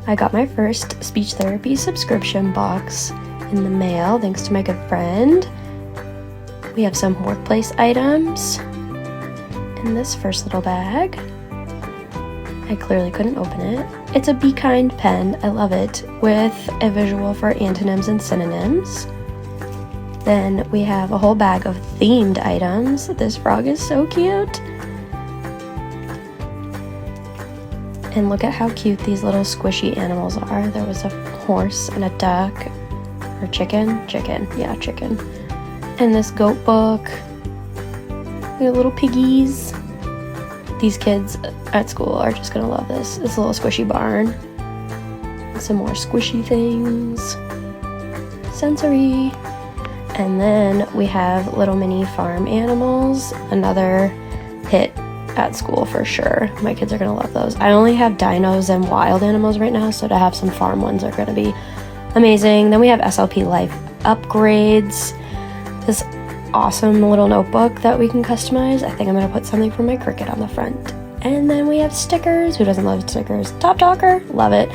I got my first speech therapy subscription box in the mail, thanks to my good friend. We have some workplace items in this first little bag. I clearly couldn't open it. It's a Be Kind pen, I love it, with a visual for antonyms and synonyms. Then we have a whole bag of themed items. This frog is so cute. And look at how cute these little squishy animals are. There was a horse and a duck, or chicken? Chicken, yeah, chicken. And this goat book. We have little piggies. These kids at school are just gonna love this. This little squishy barn. Some more squishy things. Sensory. And then we have little mini farm animals. Another hit at school for sure. My kids are gonna love those. I only have dinos and wild animals right now, so to have some farm ones are gonna be amazing. Then we have SLP Life upgrades. This awesome little notebook that we can customize. I think I'm gonna put something from my Cricut on the front. And then we have stickers. Who doesn't love stickers? Top Talker, love it.